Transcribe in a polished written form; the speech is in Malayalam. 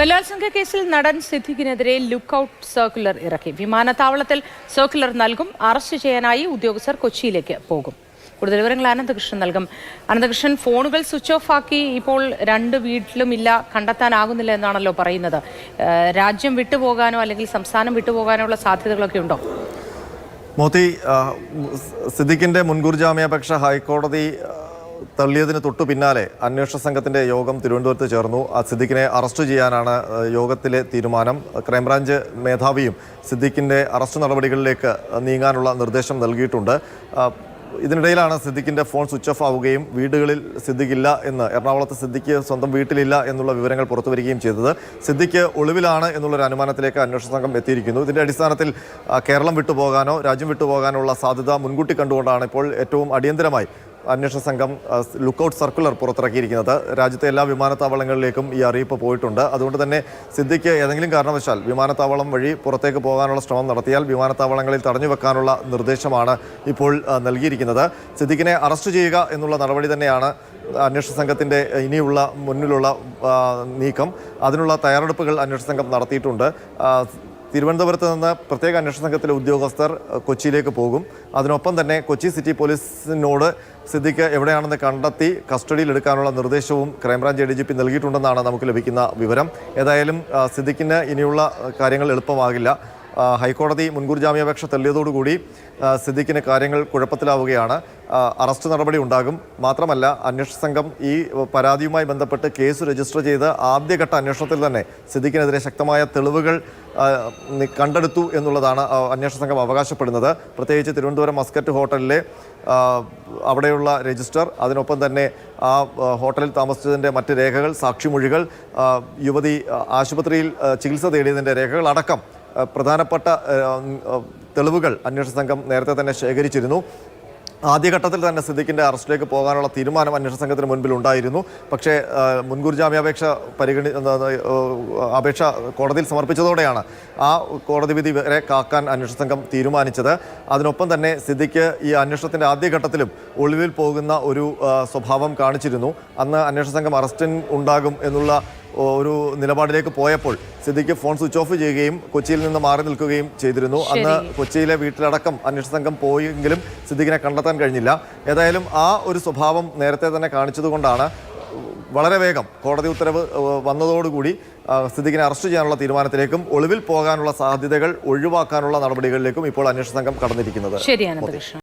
ബലാത്സംഗ കേസിൽ നടൻ സിദ്ദിഖിനെതിരെ ലുക്കൌട്ട് സർക്കുലർ ഇറക്കി. വിമാനത്താവളത്തിൽ സർക്കുലർ നൽകും. അറസ്റ്റ് ചെയ്യാനായി ഉദ്യോഗസ്ഥർ കൊച്ചിയിലേക്ക് പോകും. കൂടുതൽ വിവരങ്ങൾ അനന്തകൃഷ്ണൻ നൽകും. അനന്തകൃഷ്ണൻ, ഫോണുകൾ സ്വിച്ച് ഓഫ് ആക്കി ഇപ്പോൾ രണ്ട് വീട്ടിലുമില്ല, കണ്ടെത്താനാകുന്നില്ല എന്നാണല്ലോ പറയുന്നത്. രാജ്യം വിട്ടുപോകാനോ അല്ലെങ്കിൽ സംസ്ഥാനം വിട്ടുപോകാനോ ഉള്ള സാധ്യതകളൊക്കെ ഉണ്ടോ? മോത്തി, സിദ്ദിഖിന്റെ മുൻകൂർ ജാമ്യാപേക്ഷ ഹൈക്കോടതി തള്ളിയതിന് തൊട്ടു പിന്നാലെ അന്വേഷണ സംഘത്തിന്റെ യോഗം തിരുവനന്തപുരത്ത് ചേർന്നു. സിദ്ദിഖിനെ അറസ്റ്റ് ചെയ്യാനാണ് യോഗത്തിലെ തീരുമാനം. ക്രൈംബ്രാഞ്ച് മേധാവിയും സിദ്ദിഖിന്റെ അറസ്റ്റ് നടപടികളിലേക്ക് നീങ്ങാനുള്ള നിർദ്ദേശം നൽകിയിട്ടുണ്ട്. ഇതിനിടയിലാണ് സിദ്ദിഖിന്റെ ഫോൺ സ്വിച്ച് ഓഫ് ആവുകയും വീടുകളിൽ സിദ്ദിഖില്ല എന്ന്, എറണാകുളത്ത് സിദ്ദിഖ് സ്വന്തം വീട്ടിലില്ല എന്നുള്ള വിവരങ്ങൾ പുറത്തുവരികയും ചെയ്തത്. സിദ്ദിഖ് ഒളിവിലാണ് എന്നുള്ളൊരു അനുമാനത്തിലേക്ക് അന്വേഷണ സംഘം എത്തിയിരിക്കുന്നു. ഇതിന്റെ അടിസ്ഥാനത്തിൽ കേരളം വിട്ടുപോകാനോ രാജ്യം വിട്ടുപോകാനോ ഉള്ള സാധ്യത മുൻകൂട്ടി കണ്ടുകൊണ്ടാണ് ഇപ്പോൾ ഏറ്റവും അടിയന്തരമായി അന്വേഷണ സംഘം ലുക്കൌട്ട് സർക്കുലർ പുറത്തിറക്കിയിരിക്കുന്നത്. രാജ്യത്തെ എല്ലാ വിമാനത്താവളങ്ങളിലേക്കും ഈ അറിയിപ്പ് പോയിട്ടുണ്ട്. അതുകൊണ്ട് തന്നെ സിദ്ദിഖ് ഏതെങ്കിലും കാരണവശാൽ വിമാനത്താവളം വഴി പുറത്തേക്ക് പോകാനുള്ള ശ്രമം നടത്തിയാൽ വിമാനത്താവളങ്ങളിൽ തടഞ്ഞു വെക്കാനുള്ള നിർദ്ദേശമാണ് ഇപ്പോൾ നൽകിയിരിക്കുന്നത്. സിദ്ദിഖിനെ അറസ്റ്റ് ചെയ്യുക എന്നുള്ള നടപടി തന്നെയാണ് അന്വേഷണ സംഘത്തിൻ്റെ ഇനിയുള്ള മുന്നിലുള്ള നീക്കം. അതിനുള്ള തയ്യാറെടുപ്പുകൾ അന്വേഷണ സംഘം നടത്തിയിട്ടുണ്ട്. തിരുവനന്തപുരത്ത് നിന്ന് പ്രത്യേക അന്വേഷണ സംഘത്തിലെ ഉദ്യോഗസ്ഥർ കൊച്ചിയിലേക്ക് പോകും. അതിനൊപ്പം തന്നെ കൊച്ചി സിറ്റി പോലീസിനോട് സിദ്ദിഖ് എവിടെയാണെന്ന് കണ്ടെത്തി കസ്റ്റഡിയിൽ എടുക്കാനുള്ള നിർദ്ദേശവും ക്രൈംബ്രാഞ്ച് ADGP നൽകിയിട്ടുണ്ടെന്നാണ് നമുക്ക് ലഭിക്കുന്ന വിവരം. ഏതായാലും സിദ്ദിഖിന് ഇനിയുള്ള കാര്യങ്ങൾ എളുപ്പമാകില്ല. ഹൈക്കോടതി മുൻകൂർ ജാമ്യാപേക്ഷ തള്ളിയതോടുകൂടി സിദ്ദിഖിന് കാര്യങ്ങൾ കുഴപ്പത്തിലാവുകയാണ്. അറസ്റ്റ് നടപടി ഉണ്ടാകും. മാത്രമല്ല, അന്വേഷണ സംഘം ഈ പരാതിയുമായി ബന്ധപ്പെട്ട് കേസ് രജിസ്റ്റർ ചെയ്ത് ആദ്യഘട്ട അന്വേഷണത്തിൽ തന്നെ സിദ്ദിഖിനെതിരെ ശക്തമായ തെളിവുകൾ കണ്ടെടുത്തു എന്നുള്ളതാണ് അന്വേഷണ സംഘം അവകാശപ്പെടുന്നത്. പ്രത്യേകിച്ച് തിരുവനന്തപുരം മസ്കറ്റ് ഹോട്ടലിലെ അവിടെയുള്ള രജിസ്റ്റർ, അതിനൊപ്പം തന്നെ ആ ഹോട്ടലിൽ താമസിച്ചതിൻ്റെ മറ്റ് രേഖകൾ, സാക്ഷിമൊഴികൾ, യുവതി ആശുപത്രിയിൽ ചികിത്സ തേടിയതിൻ്റെ രേഖകൾ അടക്കം പ്രധാനപ്പെട്ട തെളിവുകൾ അന്വേഷണ സംഘം നേരത്തെ തന്നെ ശേഖരിച്ചിരുന്നു. ആദ്യഘട്ടത്തിൽ തന്നെ സിദ്ദിഖിൻ്റെ അറസ്റ്റിലേക്ക് പോകാനുള്ള തീരുമാനം അന്വേഷണ സംഘത്തിന് മുൻപിൽ ഉണ്ടായിരുന്നു. പക്ഷേ മുൻകൂർ ജാമ്യാപേക്ഷ അപേക്ഷ കോടതിയിൽ സമർപ്പിച്ചതോടെയാണ് ആ കോടതി വിധി വരെ കാക്കാൻ അന്വേഷണ സംഘം തീരുമാനിച്ചത്. അതിനൊപ്പം തന്നെ സിദ്ദിഖ് ഈ അന്വേഷണത്തിൻ്റെ ആദ്യഘട്ടത്തിലും ഒളിവിൽ പോകുന്ന ഒരു സ്വഭാവം കാണിച്ചിരുന്നു. അന്ന് അന്വേഷണ സംഘം അറസ്റ്റിന് ഉണ്ടാകും എന്നുള്ള ഒരു നിലപാടിലേക്ക് പോയപ്പോൾ സിദ്ദിഖ് ഫോൺ സ്വിച്ച് ഓഫ് ചെയ്യുകയും കൊച്ചിയിൽ നിന്ന് മാറി നിൽക്കുകയും ചെയ്തിരുന്നു. അന്ന് കൊച്ചിയിലെ വീട്ടിലടക്കം അന്വേഷണ സംഘം പോയെങ്കിലും സിദ്ദിഖിനെ കണ്ടെത്താൻ കഴിഞ്ഞില്ല. ഏതായാലും ആ ഒരു സ്വഭാവം നേരത്തെ തന്നെ കാണിച്ചതുകൊണ്ടാണ് വളരെ വേഗം കോടതി ഉത്തരവ് വന്നതോടുകൂടി സിദ്ദിഖിനെ അറസ്റ്റ് ചെയ്യാനുള്ള തീരുമാനത്തിലേക്കും ഒളിവിൽ പോകാനുള്ള സാധ്യതകൾ ഒഴിവാക്കാനുള്ള നടപടികളിലേക്കും ഇപ്പോൾ അന്വേഷണ സംഘം കടന്നിരിക്കുന്നത്.